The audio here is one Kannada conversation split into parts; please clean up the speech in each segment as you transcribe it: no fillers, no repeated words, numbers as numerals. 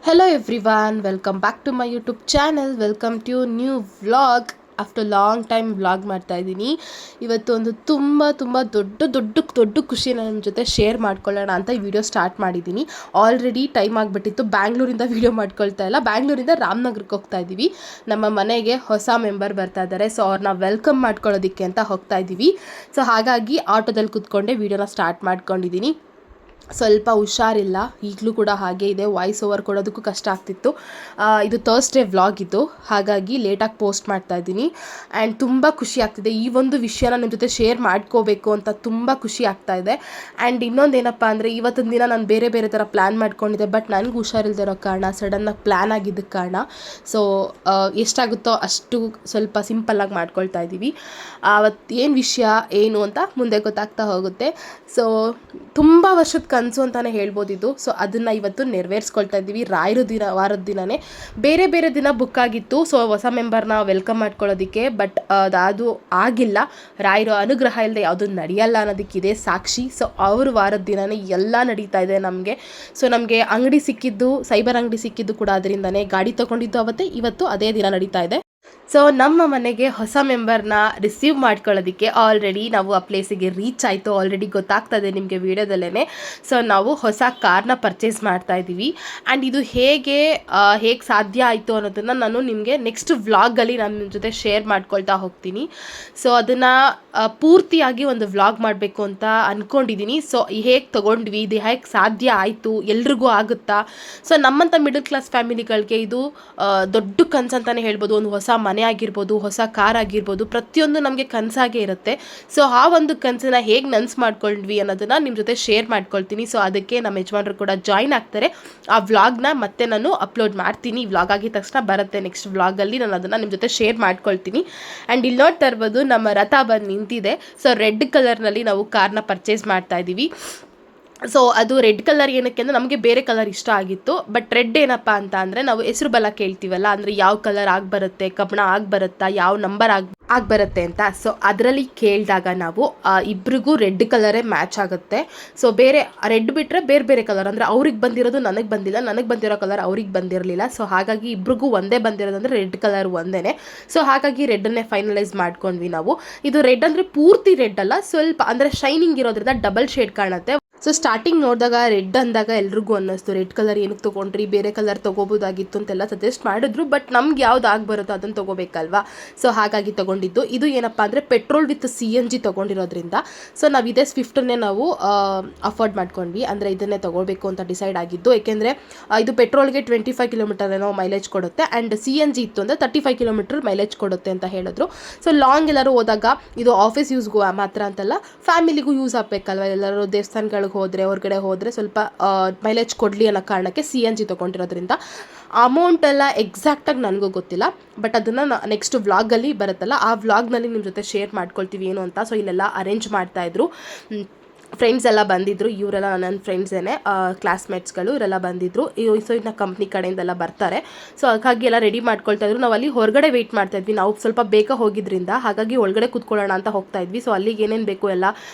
Hello everyone, welcome back to my YouTube channel. Welcome to a new vlog. After long time vlog ಮಾಡ್ತಾ ಇದ್ದೀನಿ. ಇವತ್ತು ಒಂದು ತುಂಬ ದೊಡ್ಡ ಖುಷಿನ ನಿಮ್ಮ ಜೊತೆ ಶೇರ್ ಮಾಡ್ಕೊಳ್ಳೋಣ ಅಂತ ಈ ವಿಡಿಯೋ ಸ್ಟಾರ್ಟ್ ಮಾಡಿದ್ದೀನಿ. ಆಲ್ರೆಡಿ ಟೈಮ್ ಆಗಿಬಿಟ್ಟಿತ್ತು. ಬ್ಯಾಂಗ್ಳೂರಿಂದ ವಿಡಿಯೋ ಮಾಡ್ಕೊಳ್ತಾ ಇಲ್ಲ, ಬ್ಯಾಂಗ್ಳೂರಿಂದ ರಾಮನಗರಕ್ಕೆ ಹೋಗ್ತಾ ಇದ್ದೀವಿ. ನಮ್ಮ ಮನೆಗೆ ಹೊಸ ಮೆಂಬರ್ ಬರ್ತಾ ಇದ್ದಾರೆ. ಸೊ ಅವ್ರನ್ನ ವೆಲ್ಕಮ್ ಮಾಡ್ಕೊಳ್ಳೋದಕ್ಕೆ ಅಂತ ಹೋಗ್ತಾ ಇದ್ದೀವಿ. ಸೊ ಹಾಗಾಗಿ ಆಟೋದಲ್ಲಿ ಕೂತ್ಕೊಂಡೆ ವಿಡಿಯೋನ ಸ್ಟಾರ್ಟ್ ಮಾಡ್ಕೊಂಡಿದ್ದೀನಿ. ಸ್ವಲ್ಪ ಹುಷಾರಿಲ್ಲ, ಈಗಲೂ ಕೂಡ ಹಾಗೆ ಇದೆ. ವಾಯ್ಸ್ ಓವರ್ ಕೊಡೋದಕ್ಕೂ ಕಷ್ಟ ಆಗ್ತಿತ್ತು. ಇದು ಥರ್ಸ್ಡೇ ವ್ಲಾಗ್ ಇದು, ಹಾಗಾಗಿ ಲೇಟಾಗಿ ಪೋಸ್ಟ್ ಮಾಡ್ತಾ ಇದ್ದೀನಿ. ಆ್ಯಂಡ್ ತುಂಬ ಖುಷಿ ಆಗ್ತಿದೆ. ಈ ಒಂದು ವಿಷಯನ ನಿಮ್ಮ ಜೊತೆ ಶೇರ್ ಮಾಡ್ಕೋಬೇಕು ಅಂತ ತುಂಬ ಖುಷಿ ಆಗ್ತಾ ಇದೆ. ಆ್ಯಂಡ್ ಇನ್ನೊಂದೇನಪ್ಪ ಅಂದರೆ, ಇವತ್ತಿನ ದಿನ ನಾನು ಬೇರೆ ಥರ ಪ್ಲ್ಯಾನ್ ಮಾಡ್ಕೊಂಡಿದ್ದೆ. ಬಟ್ ನನಗೆ ಹುಷಾರಿಲ್ದಿರೋ ಕಾರಣ, ಸಡನ್ನಾಗಿ ಪ್ಲ್ಯಾನ್ ಆಗಿದ್ದಕ್ಕೆ ಕಾರಣ, ಸೊ ಎಷ್ಟಾಗುತ್ತೋ ಅಷ್ಟು ಸ್ವಲ್ಪ ಸಿಂಪಲ್ಲಾಗಿ ಮಾಡ್ಕೊಳ್ತಾ ಇದ್ದೀವಿ. ಅವತ್ತು ಏನು ವಿಷಯ ಏನು ಅಂತ ಮುಂದೆ ಗೊತ್ತಾಗ್ತಾ ಹೋಗುತ್ತೆ. ಸೊ ತುಂಬ ವರ್ಷದ ಕನಸು ಅಂತಲೇ ಹೇಳ್ಬೋದಿದ್ದು. ಸೊ ಅದನ್ನು ಇವತ್ತು ನೆರವೇರಿಸ್ಕೊಳ್ತಾ ಇದ್ದೀವಿ. ವಾರದ ದಿನವೇ ಬೇರೆ ದಿನ ಬುಕ್ ಆಗಿತ್ತು. ಸೊ ಹೊಸ ಮೆಂಬರ್ನ ವೆಲ್ಕಮ್ ಮಾಡ್ಕೊಳ್ಳೋದಕ್ಕೆ. ಬಟ್ ಅದು ಆಗಿಲ್ಲ. ರಾಯರ ಅನುಗ್ರಹ ಇಲ್ಲದೆ ಯಾವುದು ನಡೆಯಲ್ಲ ಅನ್ನೋದಕ್ಕಿದೆ ಸಾಕ್ಷಿ. ಸೊ ಅವರು ವಾರದ ದಿನವೇ ಎಲ್ಲ ನಡೀತಾ ಇದೆ ನಮಗೆ. ಸೊ ನಮಗೆ ಅಂಗಡಿ ಸಿಕ್ಕಿದ್ದು, ಸೈಬರ್ ಅಂಗಡಿ ಸಿಕ್ಕಿದ್ದು ಕೂಡ ಅದರಿಂದನೇ. ಗಾಡಿ ತೊಗೊಂಡಿದ್ದು ಇವತ್ತು ಅದೇ ದಿನ ನಡೀತಾ ಇದೆ. ಸೊ ನಮ್ಮ ಮನೆಗೆ ಹೊಸ ಮೆಂಬರ್ನ ರಿಸೀವ್ ಮಾಡ್ಕೊಳ್ಳೋದಕ್ಕೆ ಆಲ್ರೆಡಿ ನಾವು ಆ ಪ್ಲೇಸಿಗೆ ರೀಚ್ ಆಯಿತು. ಆಲ್ರೆಡಿ ಗೊತ್ತಾಗ್ತಾ ಇದೆ ನಿಮಗೆ ವಿಡಿಯೋದಲ್ಲೇ. ಸೊ ನಾವು ಹೊಸ ಕಾರ್ನ ಪರ್ಚೇಸ್ ಮಾಡ್ತಾ ಇದ್ದೀವಿ. ಆ್ಯಂಡ್ ಇದು ಹೇಗೆ ಸಾಧ್ಯ ಆಯಿತು ಅನ್ನೋದನ್ನು ನಾನು ನಿಮಗೆ ನೆಕ್ಸ್ಟ್ ವ್ಲಾಗಲ್ಲಿ ನಾನು ನಿಮ್ಮ ಜೊತೆ ಶೇರ್ ಮಾಡ್ಕೊಳ್ತಾ ಹೋಗ್ತೀನಿ. ಸೊ ಅದನ್ನು ಪೂರ್ತಿಯಾಗಿ ಒಂದು ವ್ಲಾಗ್ ಮಾಡಬೇಕು ಅಂತ ಅಂದ್ಕೊಂಡಿದ್ದೀನಿ. ಸೊ ಹೇಗೆ ತೊಗೊಂಡ್ವಿ, ಇದು ಹೇಗೆ ಸಾಧ್ಯ ಆಯಿತು, ಎಲ್ರಿಗೂ ಆಗುತ್ತಾ? ಸೊ ನಮ್ಮಂಥ ಮಿಡಲ್ ಕ್ಲಾಸ್ ಫ್ಯಾಮಿಲಿಗಳಿಗೆ ಇದು ದೊಡ್ಡ ಕನಸು ಅಂತಲೇ ಹೇಳ್ಬೋದು. ಒಂದು ಹೊಸ ಮನೆ ಆಗಿರ್ಬೋದು, ಹೊಸ ಕಾರ್ ಆಗಿರ್ಬೋದು, ಪ್ರತಿಯೊಂದು ನಮಗೆ ಕನಸಾಗೇ ಇರುತ್ತೆ. ಸೊ ಆ ಒಂದು ಕನಸನ್ನ ಹೇಗೆ ನನಸು ಮಾಡ್ಕೊಂಡ್ವಿ ಅನ್ನೋದನ್ನು ನಿಮ್ಮ ಜೊತೆ ಶೇರ್ ಮಾಡ್ಕೊಳ್ತೀನಿ. ಸೊ ಅದಕ್ಕೆ ನಮ್ಮ ಯಜಮಾನರು ಕೂಡ ಜಾಯ್ನ್ ಆಗ್ತಾರೆ. ಆ ವ್ಲಾಗ್ನ ಮತ್ತೆ ನಾನು ಅಪ್ಲೋಡ್ ಮಾಡ್ತೀನಿ. ಈ ವ್ಲಾಗ್ ಆಗಿದ ತಕ್ಷಣ ಬರುತ್ತೆ ನೆಕ್ಸ್ಟ್ ವ್ಲಾಗಲ್ಲಿ. ನಾನು ಅದನ್ನು ನಿಮ್ಮ ಜೊತೆ ಶೇರ್ ಮಾಡ್ಕೊಳ್ತೀನಿ. ಆ್ಯಂಡ್ ಇಲ್ಲಿ ನೋಡ್ತಾ ಇರ್ಬೋದು, ನಮ್ಮ ರಥ ಬಂದು ನಿಂತಿದೆ. ಸೊ ರೆಡ್ ಕಲರ್ನಲ್ಲಿ ನಾವು ಕಾರ್ನ ಪರ್ಚೇಸ್ ಮಾಡ್ತಾ ಇದ್ದೀವಿ. ಸೊ ಅದು ರೆಡ್ ಕಲರ್ ಏನಕ್ಕೆ ಅಂದರೆ, ನಮಗೆ ಬೇರೆ ಕಲರ್ ಇಷ್ಟ ಆಗಿತ್ತು. ಬಟ್ ರೆಡ್ ಏನಪ್ಪ ಅಂತ ಅಂದರೆ, ನಾವು ಹೆಸರು ಬಲ ಕೇಳ್ತೀವಲ್ಲ, ಅಂದರೆ ಯಾವ ಕಲರ್ ಆಗಿಬರುತ್ತೆ, ಕಬ್ಬಣ ಆಗಿಬರುತ್ತಾ, ಯಾವ ನಂಬರ್ ಆಗಿಬರುತ್ತೆ ಅಂತ. ಸೊ ಅದರಲ್ಲಿ ಕೇಳಿದಾಗ ನಾವು ಇಬ್ರಿಗೂ ರೆಡ್ ಕಲರೇ ಮ್ಯಾಚ್ ಆಗುತ್ತೆ. ಸೊ ಬೇರೆ ರೆಡ್ ಬಿಟ್ಟರೆ ಬೇರೆ ಕಲರ್, ಅಂದರೆ ಅವ್ರಿಗೆ ಬಂದಿರೋದು ನನಗೆ ಬಂದಿಲ್ಲ, ನನಗೆ ಬಂದಿರೋ ಕಲರ್ ಅವ್ರಿಗೆ ಬಂದಿರಲಿಲ್ಲ. ಸೊ ಹಾಗಾಗಿ ಇಬ್ರಿಗೂ ಒಂದೇ ಬಂದಿರೋದಂದರೆ ರೆಡ್ ಕಲರ್ ಒಂದೇ. ಸೊ ಹಾಗಾಗಿ ರೆಡ್ಡನ್ನೇ ಫೈನಲೈಸ್ ಮಾಡ್ಕೊಂಡ್ವಿ ನಾವು. ಇದು ರೆಡ್ ಅಂದರೆ ಪೂರ್ತಿ ರೆಡ್ ಅಲ್ಲ, ಸ್ವಲ್ಪ ಅಂದರೆ ಶೈನಿಂಗ್ ಇರೋದ್ರಿಂದ ಡಬಲ್ ಶೇಡ್ ಕಾಣುತ್ತೆ. ಸೊ ಸ್ಟಾರ್ಟಿಂಗ್ ನೋಡಿದಾಗ ರೆಡ್ ಅಂದಾಗ ಎಲ್ರಿಗೂ ಅನ್ನಿಸ್ತು, ರೆಡ್ ಕಲರ್ ಏನಕ್ಕೆ ತೊಗೊಂಡ್ರಿ, ಬೇರೆ ಕಲರ್ ತೊಗೋಬೋದಾಗಿತ್ತು ಅಂತೆಲ್ಲ ಸಜೆಸ್ಟ್ ಮಾಡಿದ್ರು. ಬಟ್ ನಮ್ಗೆ ಯಾವ್ದು ಆಗಿಬರುತ್ತೋ ಅದನ್ನು ತೊಗೋಬೇಕಲ್ವಾ. ಸೊ ಹಾಗಾಗಿ ತೊಗೊಂಡಿದ್ದು. ಇದು ಏನಪ್ಪ ಅಂದರೆ ಪೆಟ್ರೋಲ್ ವಿತ್ CNG ತೊಗೊಂಡಿರೋದ್ರಿಂದ ಸೊ ನಾವು ಇದೇ ಸ್ವಿಫ್ಟನ್ನೇ ನಾವು ಅಫೋರ್ಡ್ ಮಾಡ್ಕೊಂಡ್ವಿ. ಅಂದರೆ ಇದನ್ನೇ ತೊಗೊಳ್ಬೇಕು ಅಂತ ಡಿಸೈಡ್ ಆಗಿದ್ದು. ಏಕೆಂದರೆ ಇದು ಪೆಟ್ರೋಲ್ಗೆ 25 ಕಿಲೋಮೀಟರ್ ಏನೋ ಮೈಲೇಜ್ ಕೊಡುತ್ತೆ. ಆ್ಯಂಡ್ CNG ಇತ್ತು ಅಂದರೆ 35 ಕಿಲೋಮೀಟರ್ ಮೈಲೇಜ್ ಕೊಡುತ್ತೆ ಅಂತ ಹೇಳಿದ್ರು. ಸೊ ಲಾಂಗ್ ಎಲ್ಲರೂ ಹೋದಾಗ ಇದು ಆಫೀಸ್ ಯೂಸ್ಗೂ ಮಾತ್ರ ಅಂತಲ್ಲ, ಫ್ಯಾಮಿಲಿಗೂ ಯೂಸ್ ಆಗಬೇಕಲ್ವ. ಎಲ್ಲರೂ ದೇವಸ್ಥಾನಗಳು ಹೋದರೆ, ಹೊರಗಡೆ ಹೋದರೆ ಸ್ವಲ್ಪ ಮೈಲೇಜ್ ಕೊಡಲಿ ಅನ್ನೋ ಕಾರಣಕ್ಕೆ CNG ತೊಗೊಂಡಿರೋದ್ರಿಂದ. ಅಮೌಂಟ್ ಎಲ್ಲ ಎಕ್ಸಾಕ್ಟಾಗಿ ನನಗೂ ಗೊತ್ತಿಲ್ಲ. ಬಟ್ ಅದನ್ನು ನೆಕ್ಸ್ಟ್ ವ್ಲಾಗಲ್ಲಿ ಬರುತ್ತಲ್ಲ, ಆ ವ್ಲಾಗ್ನಲ್ಲಿ ನಿಮ್ಮ ಜೊತೆ ಶೇರ್ ಮಾಡ್ಕೊಳ್ತೀವಿ ಏನು ಅಂತ. ಸೊ ಇಲ್ಲೆಲ್ಲ ಅರೇಂಜ್ ಮಾಡ್ತಾಯಿದ್ರು. ಫ್ರೆಂಡ್ಸ್ ಎಲ್ಲ ಬಂದಿದ್ದರು. ಇವರೆಲ್ಲ ನನ್ನ ಫ್ರೆಂಡ್ಸೇನೆ, ಕ್ಲಾಸ್ಮೇಟ್ಸ್ಗಳು. ಇವರೆಲ್ಲ ಬಂದಿದ್ದರು. ಸೊ ಇನ್ನು ಕಂಪ್ನಿ ಕಡೆಯಿಂದೆಲ್ಲ ಬರ್ತಾರೆ. ಸೊ ಹಾಗಾಗಿ ಎಲ್ಲ ರೆಡಿ ಮಾಡ್ಕೊಳ್ತಾಯಿದ್ರು. ನಾವು ಅಲ್ಲಿ ಹೊರಗಡೆ ವೆಯ್ಟ್ ಮಾಡ್ತಾಯಿದ್ವಿ. ನಾವು ಸ್ವಲ್ಪ ಬೇಗ ಹೋಗಿದ್ರಿಂದ ಹಾಗಾಗಿ ಒಳಗಡೆ ಕೂತ್ಕೊಳ್ಳೋಣ ಅಂತ ಹೋಗ್ತಾಯಿದ್ವಿ. ಸೊ ಅಲ್ಲಿಗೆ ಏನೇನು ಬೇಕು ಎಲ್ಲ,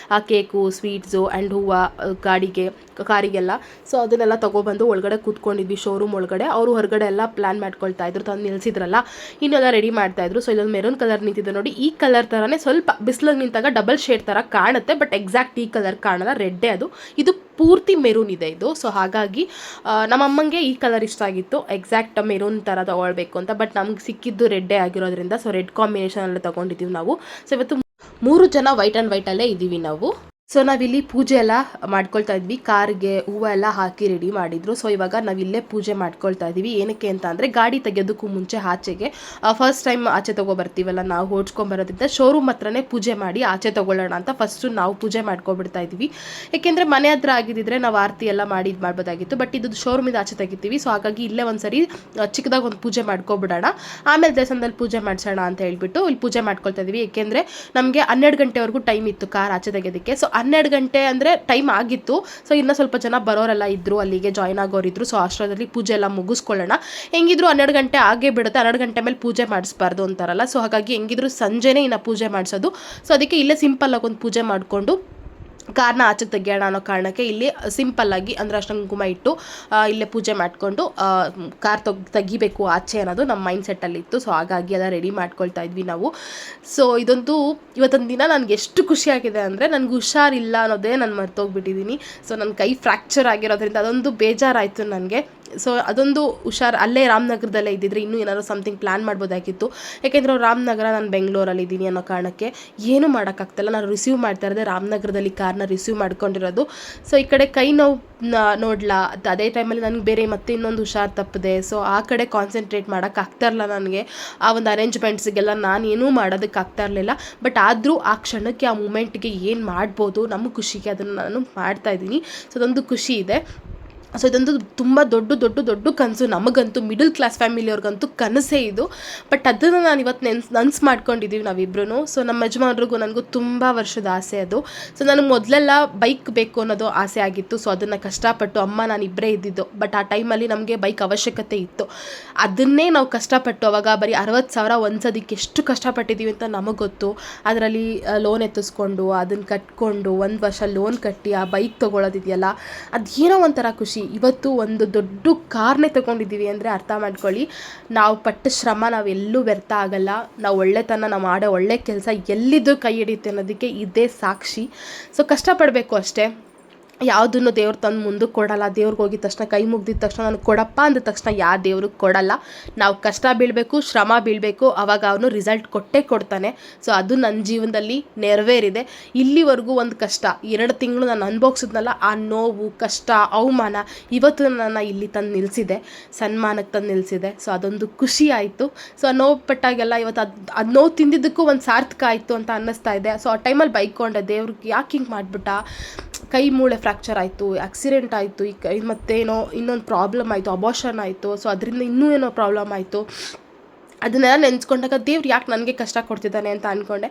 ಕೇಕು, ಸ್ವೀಟ್ಸು ಆ್ಯಂಡ್ ಹೂವು, ಕಾರಿಗೆಲ್ಲ. ಸೊ ಅದನ್ನೆಲ್ಲ ತೊಗೊಬಂದು ಒಳಗಡೆ ಕೂತ್ಕೊಂಡಿದ್ವಿ ಶೋರೂಮ್ ಒಳಗಡೆ. ಅವರು ಹೊರಗಡೆ ಎಲ್ಲ ಪ್ಲ್ಯಾನ್ ಮಾಡ್ಕೊಳ್ತಾಯಿದ್ರು, ತಂದು ನಿಲ್ಲಿಸಿದ್ರಲ್ಲ, ಇನ್ನೆಲ್ಲ ರೆಡಿ ಮಾಡ್ತಾಯಿದ್ರು. ಸೊ ಇಲ್ಲೊಂದು ಮೆರೂನ್ ಕಲರ್ ನಿಂತಿದೆ ನೋಡಿ. ಈ ಕಲರ್ ಥರನೇ ಸ್ವಲ್ಪ ಬಿಸಿಲಿಗೆ ನಿಂತಾಗ ಡಬಲ್ ಶೇಡ್ ಥರ ಕಾಣುತ್ತೆ. ಬಟ್ ಎಕ್ಸಾಕ್ಟ್ ಈ ಕಲರ್ ಕಾಣಲ್ಲ, ರೆಡ್ಡೇ ಅದು. ಇದು ಪೂರ್ತಿ ಮೆರೂನ್ ಇದೆ ಇದು. ಸೊ ಹಾಗಾಗಿ ನಮ್ಮಮ್ಮಂಗೆ ಈ ಕಲರ್ ಇಷ್ಟ ಆಗಿತ್ತು, ಎಕ್ಸಾಕ್ಟ್ ಮೆರೂನ್ ಥರ ತೊಗೊಳ್ಬೇಕು ಅಂತ. ಬಟ್ ನಮ್ಗೆ ಸಿಕ್ಕಿದ್ದು ರೆಡ್ಡೇ ಆಗಿರೋದ್ರಿಂದ ಸೊ ರೆಡ್ ಕಾಂಬಿನೇಷನಲ್ಲಿ ತೊಗೊಂಡಿದ್ದೀವಿ ನಾವು. ಸೊ ಇವತ್ತು 3 ಜನ ವೈಟ್ ಆ್ಯಂಡ್ ವೈಟಲ್ಲೇ ಇದ್ದೀವಿ ನಾವು. ಸೊ ನಾವಿಲ್ಲಿ ಪೂಜೆ ಎಲ್ಲ ಮಾಡ್ಕೊಳ್ತಾ ಇದ್ವಿ. ಕಾರ್ಗೆ ಹೂವು ಎಲ್ಲ ಹಾಕಿ ರೆಡಿ ಮಾಡಿದ್ರು. ಸೊ ಇವಾಗ ನಾವಿಲ್ಲೇ ಪೂಜೆ ಮಾಡ್ಕೊಳ್ತಾ ಇದ್ದೀವಿ. ಏನಕ್ಕೆ ಅಂತ ಅಂದರೆ, ಗಾಡಿ ತೆಗೆಯೋದಕ್ಕೂ ಮುಂಚೆ ಆಚೆಗೆ ಫಸ್ಟ್ ಟೈಮ್ ಆಚೆ ತೊಗೊಬರ್ತೀವಲ್ಲ ನಾವು, ಓಡಿಸ್ಕೊಂಬರೋದ್ರಿಂದ ಶೋರೂಮ್ ಹತ್ರನೇ ಪೂಜೆ ಮಾಡಿ ಆಚೆ ತೊಗೊಳ್ಳೋಣ ಅಂತ ಫಸ್ಟು ನಾವು ಪೂಜೆ ಮಾಡ್ಕೊಬಿಡ್ತಾ ಇದ್ವಿ. ಏಕೆಂದರೆ ಮನೆ ಹತ್ರ ಆಗಿದ್ದಿದ್ರೆ ನಾವು ಆರತಿ ಎಲ್ಲ ಮಾಡಿ ಇದು ಮಾಡ್ಬೋದಾಗಿತ್ತು. ಬಟ್ ಇದು ಶೋರೂಮಿಂದ ಆಚೆ ತೆಗಿತೀವಿ. ಸೊ ಹಾಗಾಗಿ ಇಲ್ಲೇ ಒಂದ್ಸರಿ ಚಿಕ್ಕದಾಗಿ ಒಂದು ಪೂಜೆ ಮಾಡ್ಕೊಬಿಡೋಣ, ಆಮೇಲೆ ದೇವಸ್ಥಾನದಲ್ಲಿ ಪೂಜೆ ಮಾಡಿಸೋಣ ಅಂತ ಹೇಳ್ಬಿಟ್ಟು ಇಲ್ಲಿ ಪೂಜೆ ಮಾಡ್ಕೊಳ್ತಾ ಇದ್ವಿ. ಏಕೆಂದರೆ ನಮಗೆ 12 ಗಂಟೆವರೆಗೂ ಟೈಮ್ ಇತ್ತು ಕಾರ್ ಆಚೆ ತೆಗೆಯೋದಕ್ಕೆ. ಸೊ 12 ಗಂಟೆ ಅಂದರೆ ಟೈಮ್ ಆಗಿತ್ತು. ಸೊ ಇನ್ನೂ ಸ್ವಲ್ಪ ಜನ ಬರೋರೆಲ್ಲ ಇದ್ದರು, ಅಲ್ಲಿಗೆ ಜಾಯ್ನ್ ಆಗೋರಿದ್ರು. ಸೊ ಅಷ್ಟರಲ್ಲಿ ಪೂಜೆ ಎಲ್ಲ ಮುಗಿಸ್ಕೊಳ್ಳೋಣ. ಹೆಂಗಿದ್ರು 12 ಗಂಟೆ ಆಗೇ ಬಿಡುತ್ತೆ. 12 ಗಂಟೆ ಮೇಲೆ ಪೂಜೆ ಮಾಡಿಸ್ಬಾರ್ದು ಅಂತಾರಲ್ಲ. ಸೊ ಹಾಗಾಗಿ ಹೆಂಗಿದ್ರು ಸಂಜೆನೇ ಇನ್ನು ಪೂಜೆ ಮಾಡಿಸೋದು. ಸೊ ಅದಕ್ಕೆ ಇಲ್ಲೇ ಸಿಂಪಲ್ಲಾಗಿ ಒಂದು ಪೂಜೆ ಮಾಡಿಕೊಂಡು ಕಾರ್ನ ಆಚೆಗೆ ತೆಗಿಯೋಣ ಅನ್ನೋ ಕಾರಣಕ್ಕೆ ಇಲ್ಲಿ ಸಿಂಪಲ್ಲಾಗಿ ಅಂದರೆ ಅರ್ಶಿನ ಕುಂಕುಮ ಇಟ್ಟು ಇಲ್ಲೇ ಪೂಜೆ ಮಾಡಿಕೊಂಡು ಕಾರ್ ತೆಗಿಬೇಕು ಆಚೆ ಅನ್ನೋದು ನಮ್ಮ ಮೈಂಡ್ ಸೆಟ್ಟಲ್ಲಿತ್ತು. ಸೊ ಹಾಗಾಗಿ ಎಲ್ಲ ರೆಡಿ ಮಾಡ್ಕೊಳ್ತಾ ಇದ್ವಿ ನಾವು. ಸೊ ಇದಂತೂ ಇವತ್ತೊಂದು ದಿನ ನನಗೆ ಎಷ್ಟು ಖುಷಿಯಾಗಿದೆ ಅಂದರೆ ನನಗೆ ಹುಷಾರಿಲ್ಲ ಅನ್ನೋದೇ ನಾನು ಮರ್ತೋಗ್ಬಿಟ್ಟಿದ್ದೀನಿ. ಸೊ ನನ್ನ ಕೈ ಫ್ರ್ಯಾಕ್ಚರ್ ಆಗಿರೋದ್ರಿಂದ ಅದೊಂದು ಬೇಜಾರಾಯಿತು ನನಗೆ. ಸೊ ಅದೊಂದು ಅಲ್ಲೇ ರಾಮನಗರದಲ್ಲೇ ಇದ್ದಿದ್ರೆ ಇನ್ನೂ ಏನಾದ್ರು ಸಮಥಿಂಗ್ ಪ್ಲ್ಯಾನ್ ಮಾಡ್ಬೋದಾಗಿತ್ತು. ಯಾಕೆಂದರೆ ಅವ್ರು ರಾಮನಗರ, ನಾನು ಬೆಂಗಳೂರಲ್ಲಿ ಇದ್ದೀನಿ ಅನ್ನೋ ಕಾರಣಕ್ಕೆ ಏನೂ ಮಾಡೋಕ್ಕಾಗ್ತಾಯಿಲ್ಲ. ನಾನು ರಿಸೀವ್ ಮಾಡ್ತಾ ಇರೋದೇ ರಾಮನಗರದಲ್ಲಿ ಕಾರ್ನ ರಿಸೀವ್ ಮಾಡ್ಕೊಂಡಿರೋದು. ಸೊ ಈ ಕಡೆ ಕೈ ನೋವು ನೋಡಲ ಅದೇ ಟೈಮಲ್ಲಿ ನನಗೆ ಬೇರೆ ಮತ್ತೆ ಇನ್ನೊಂದು ಹುಷಾರು ತಪ್ಪಿದೆ. ಸೊ ಆ ಕಡೆ ಕಾನ್ಸಂಟ್ರೇಟ್ ಮಾಡೋಕ್ಕಾಗ್ತಾಯಿರಲಿಲ್ಲ ನನಗೆ. ಆ ಒಂದು ಅರೇಂಜ್ಮೆಂಟ್ಸಿಗೆಲ್ಲ ನಾನೇನೂ ಮಾಡೋದಕ್ಕಾಗ್ತಾ ಇರಲಿಲ್ಲ. ಬಟ್ ಆದರೂ ಆ ಕ್ಷಣಕ್ಕೆ, ಆ ಮೂಮೆಂಟ್ಗೆ ಏನು ಮಾಡ್ಬೋದು ನಮ್ಮ ಖುಷಿಗೆ ಅದನ್ನು ನಾನು ಮಾಡ್ತಾಯಿದ್ದೀನಿ. ಸೊ ಅದೊಂದು ಖುಷಿ ಇದೆ. ಸೊ ಇದೊಂದು ತುಂಬ ದೊಡ್ಡ ಕನಸು ನಮಗಂತೂ, ಮಿಡಲ್ ಕ್ಲಾಸ್ ಫ್ಯಾಮಿಲಿಯವ್ರಿಗಂತೂ ಕನಸೇ ಇದು. ಬಟ್ ಅದನ್ನು ನಾನು ಇವತ್ತು ನನಸು ಮಾಡ್ಕೊಂಡಿದ್ದೀವಿ ನಾವಿಬ್ಬರೂ. ಸೊ ನಮ್ಮ ಯಜಮಾನ್ರಿಗೂ ನನಗೂ ತುಂಬ ವರ್ಷದ ಆಸೆ ಅದು. ಸೊ ನನಗೆ ಮೊದಲೆಲ್ಲ ಬೈಕ್ ಬೇಕು ಅನ್ನೋದು ಆಸೆ ಆಗಿತ್ತು. ಸೊ ಅದನ್ನು ಕಷ್ಟಪಟ್ಟು ಅಮ್ಮ ನಾನು ಇಬ್ಬರೇ ಇದ್ದಿದ್ದು. ಬಟ್ ಆ ಟೈಮಲ್ಲಿ ನಮಗೆ ಬೈಕ್ ಅವಶ್ಯಕತೆ ಇತ್ತು. ಅದನ್ನೇ ನಾವು ಕಷ್ಟಪಟ್ಟು ಅವಾಗ ಬರೀ 60,000 ಒಂದ್ಸೋದಕ್ಕೆ ಎಷ್ಟು ಕಷ್ಟಪಟ್ಟಿದ್ದೀವಿ ಅಂತ ನಮಗೆ ಗೊತ್ತು. ಅದರಲ್ಲಿ ಲೋನ್ ಎತ್ತಿಸ್ಕೊಂಡು ಅದನ್ನು ಕಟ್ಕೊಂಡು 1 ವರ್ಷ ಲೋನ್ ಕಟ್ಟಿ ಆ ಬೈಕ್ ತೊಗೊಳೋದಿದೆಯಲ್ಲ, ಅದೇನೋ ಒಂಥರ ಖುಷಿ. ಇವತ್ತು ಒಂದು ದೊಡ್ಡ ಕಾರ್ನೇ ತೊಗೊಂಡಿದ್ದೀವಿ ಅಂದರೆ ಅರ್ಥ ಮಾಡ್ಕೊಳ್ಳಿ, ನಾವು ಪಟ್ಟ ಶ್ರಮ ನಾವೆಲ್ಲೂ ವ್ಯರ್ಥ ಆಗಲ್ಲ. ನಾವು ಒಳ್ಳೆತನ, ನಾವು ಮಾಡೋ ಒಳ್ಳೆ ಕೆಲಸ ಎಲ್ಲಿದ್ದು ಕೈ ಹಿಡಿಯುತ್ತೆ ಅನ್ನೋದಕ್ಕೆ ಇದೇ ಸಾಕ್ಷಿ. ಸೊ ಕಷ್ಟಪಡಬೇಕು ಅಷ್ಟೇ. ಯಾವುದನ್ನು ದೇವ್ರು ತಂದು ಮುಂದಕ್ಕೆ ಕೊಡಲ್ಲ. ದೇವ್ರಿಗೆ ಹೋಗಿದ ತಕ್ಷಣ, ಕೈ ಮುಗ್ದಿದ ತಕ್ಷಣ ನನಗೆ ಕೊಡಪ್ಪ ಅಂದ ತಕ್ಷಣ ಯಾವ ದೇವ್ರಿಗೆ ಕೊಡಲ್ಲ. ನಾವು ಕಷ್ಟ ಬೀಳಬೇಕು, ಶ್ರಮ ಬೀಳಬೇಕು, ಆವಾಗ ಅವನು ರಿಸಲ್ಟ್ ಕೊಟ್ಟೇ ಕೊಡ್ತಾನೆ. ಸೊ ಅದು ನನ್ನ ಜೀವನದಲ್ಲಿ ನೆರವೇರಿದೆ. ಇಲ್ಲಿವರೆಗೂ ಒಂದು ಕಷ್ಟ 2 ತಿಂಗಳು ನಾನು ಅನುಭವಿಸಿದ್ನಲ್ಲ, ಆ ನೋವು, ಕಷ್ಟ, ಅವಮಾನ ಇವತ್ತು ನನ್ನ ಇಲ್ಲಿ ತಂದು ನಿಲ್ಲಿಸಿದೆ, ಸನ್ಮಾನಕ್ಕೆ ತಂದು ನಿಲ್ಲಿಸಿದೆ. ಸೊ ಅದೊಂದು ಖುಷಿ ಆಯಿತು. ಸೊ ಆ ನೋವು ಪಟ್ಟಾಗೆಲ್ಲ ಇವತ್ತು ಅದು ನೋವು ತಿಂದಿದ್ದಕ್ಕೂ ಒಂದು ಸಾರ್ಥಕ ಆಯಿತು ಅಂತ ಅನ್ನಿಸ್ತಾ ಇದೆ. ಸೊ ಆ ಟೈಮಲ್ಲಿ ಬೈಕೊಂಡೆ, ದೇವ್ರಿಗೆ ಯಾಕೆ ಹಿಂಗೆ ಮಾಡಿಬಿಟ್ಟ, ಕೈ ಮೂಳೆ ಫ್ರ್ಯಾಕ್ಚರ್ ಆಯಿತು, ಆಕ್ಸಿಡೆಂಟ್ ಆಯಿತು, ಈ ಕೈ ಮತ್ತೇನೋ ಇನ್ನೊಂದು ಪ್ರಾಬ್ಲಮ್ ಆಯಿತು, ಅಬೋಷನ್ ಆಯಿತು. ಸೊ ಅದರಿಂದ ಇನ್ನೂ ಏನೋ ಪ್ರಾಬ್ಲಮ್ ಆಯಿತು. ಅದನ್ನೆಲ್ಲ ನೆನೆಸ್ಕೊಂಡಾಗ ದೇವ್ರು ಯಾಕೆ ನನಗೆ ಕಷ್ಟ ಕೊಡ್ತಿದ್ದಾನೆ ಅಂತ ಅಂದ್ಕೊಂಡೆ.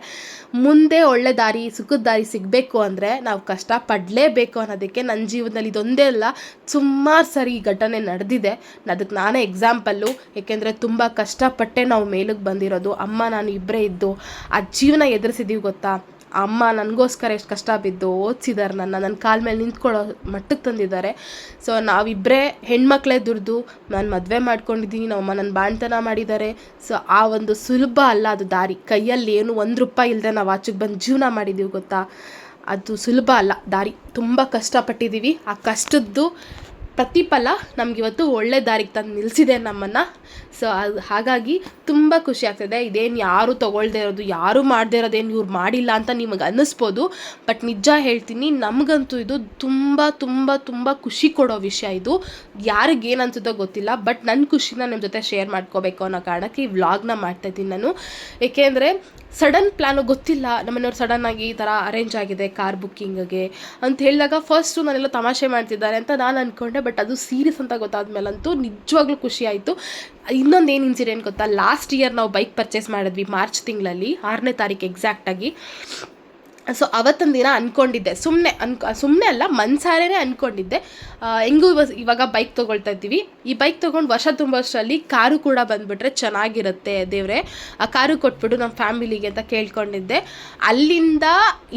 ಮುಂದೆ ಒಳ್ಳೆ ದಾರಿ, ಸುಖದ ದಾರಿ ಸಿಗಬೇಕು ಅಂದರೆ ನಾವು ಕಷ್ಟ ಪಡಲೇಬೇಕು ಅನ್ನೋದಕ್ಕೆ ನನ್ನ ಜೀವನದಲ್ಲಿ ಇದೊಂದೇ ಅಲ್ಲ, ಸುಮಾರು ಸರಿ ಈ ಘಟನೆ ನಡೆದಿದೆ. ಅದಕ್ಕೆ ನಾನೇ ಎಕ್ಸಾಂಪಲ್ಲು. ಏಕೆಂದರೆ ತುಂಬ ಕಷ್ಟಪಟ್ಟೆ ನಾವು ಮೇಲಕ್ಕೆ ಬಂದಿರೋದು. ಅಮ್ಮ ನಾನು ಇಬ್ಬರೇ ಇದ್ದು ಆ ಜೀವನ ಎದುರಿಸಿದ್ದೀವಿ ಗೊತ್ತಾ. ಅಮ್ಮ ನನಗೋಸ್ಕರ ಎಷ್ಟು ಕಷ್ಟ ಬಿದ್ದು ಓದಿಸಿದ್ದಾರೆ, ನನ್ನ ಕಾಲ ಮೇಲೆ ನಿಂತ್ಕೊಳ್ಳೋ ಮಟ್ಟಕ್ಕೆ ತಂದಿದ್ದಾರೆ. ಸೊ ನಾವಿಬ್ಬರೇ ಹೆಣ್ಮಕ್ಳೇ ದುಡ್ದು ನಾನು ಮದುವೆ ಮಾಡ್ಕೊಂಡಿದ್ದೀನಿ, ನಮ್ಮಮ್ಮ ನನ್ನ ಬಾಣ್ತನ ಮಾಡಿದ್ದಾರೆ. ಸೊ ಆ ಒಂದು ಸುಲಭ ಅಲ್ಲ ಅದು ದಾರಿ. ಕೈಯಲ್ಲಿ ಏನು 1 ರೂಪಾಯಿ ಇಲ್ಲದೆ ನಾವು ಆಚೆಗೆ ಬಂದು ಜೀವನ ಮಾಡಿದ್ದೀವಿ ಗೊತ್ತಾ, ಅದು ಸುಲಭ ಅಲ್ಲ ದಾರಿ. ತುಂಬ ಕಷ್ಟಪಟ್ಟಿದ್ದೀವಿ. ಆ ಕಷ್ಟದ್ದು ಪ್ರತಿಫಲ ನಮಗಿವತ್ತು ಒಳ್ಳೆ ದಾರಿಗೆ ತಂದು ನಿಲ್ಲಿಸಿದೆ ನಮ್ಮನ್ನು. ಸೊ ಅದು ಹಾಗಾಗಿ ತುಂಬ ಖುಷಿ ಆಗ್ತದೆ. ಇದೇನು ಯಾರೂ ತೊಗೊಳ್ದೇ ಇರೋದು, ಯಾರೂ ಮಾಡದೇ ಇರೋದೇನು ಇವ್ರು ಮಾಡಿಲ್ಲ ಅಂತ ನಿಮಗೆ ಅನ್ನಿಸ್ಬೋದು. ಬಟ್ ನಿಜ ಹೇಳ್ತೀನಿ, ನಮಗಂತೂ ಇದು ತುಂಬ ತುಂಬ ತುಂಬ ಖುಷಿ ಕೊಡೋ ವಿಷಯ. ಇದು ಯಾರಿಗೇನು ಅನ್ಸುತ್ತೋ ಗೊತ್ತಿಲ್ಲ, ಬಟ್ ನನ್ನ ಖುಷಿನ ನಿಮ್ಮ ಜೊತೆ ಶೇರ್ ಮಾಡ್ಕೋಬೇಕು ಅನ್ನೋ ಕಾರಣಕ್ಕೆ ಈ ವ್ಲಾಗ್ನ ಮಾಡ್ತಾಯಿದ್ದೀನಿ ನಾನು. ಏಕೆಂದರೆ ಸಡನ್ ಪ್ಲ್ಯಾನು ಗೊತ್ತಿಲ್ಲ, ನಮ್ಮನೆಯವ್ರು ಸಡನ್ನಾಗಿ ಈ ಥರ ಅರೇಂಜ್ ಆಗಿದೆ ಕಾರ್ ಬುಕ್ಕಿಂಗ್ಗೆ ಅಂತ ಹೇಳಿದಾಗ ಫಸ್ಟು ನಾನೆಲ್ಲ ತಮಾಷೆ ಮಾಡ್ತಿದ್ದಾರೆ ಅಂತ ನಾನು ಅಂದ್ಕೊಂಡೆ. ಬಟ್ ಅದು ಸೀರಿಯಸ್ ಅಂತ ಗೊತ್ತಾದ್ಮೇಲಂತೂ ನಿಜವಾಗ್ಲೂ ಖುಷಿ ಆಯಿತು. ಇನ್ನೊಂದೇನು ಇನ್ಸಿಡೆಂಟ್ ಗೊತ್ತಾ, ಲಾಸ್ಟ್ ಇಯರ್ ನಾವು ಬೈಕ್ ಪರ್ಚೇಸ್ ಮಾಡಿದ್ವಿ ಮಾರ್ಚ್ ತಿಂಗಳಲ್ಲಿ 6ನೇ ತಾರೀಕು ಎಕ್ಸಾಕ್ಟಾಗಿ. ಸೊ ಅವತ್ತೊಂದು ದಿನ ಅಂದ್ಕೊಂಡಿದ್ದೆ, ಸುಮ್ಮನೆ ಅಲ್ಲ ಮನ್ಸಾರೇನೆ ಅಂದ್ಕೊಂಡಿದ್ದೆ, ಹೆಂಗೂ ಇವಾಗ ಬೈಕ್ ತೊಗೊಳ್ತಾ ಇದ್ದೀವಿ, ಈ ಬೈಕ್ ತೊಗೊಂಡು ವರ್ಷ ತುಂಬಷ್ಟರಲ್ಲಿ ಕಾರು ಕೂಡ ಬಂದುಬಿಟ್ರೆ ಚೆನ್ನಾಗಿರುತ್ತೆ ದೇವ್ರೆ, ಆ ಕಾರು ಕೊಟ್ಬಿಟ್ಟು ನಮ್ಮ ಫ್ಯಾಮಿಲಿಗೆ ಅಂತ ಕೇಳ್ಕೊಂಡಿದ್ದೆ. ಅಲ್ಲಿಂದ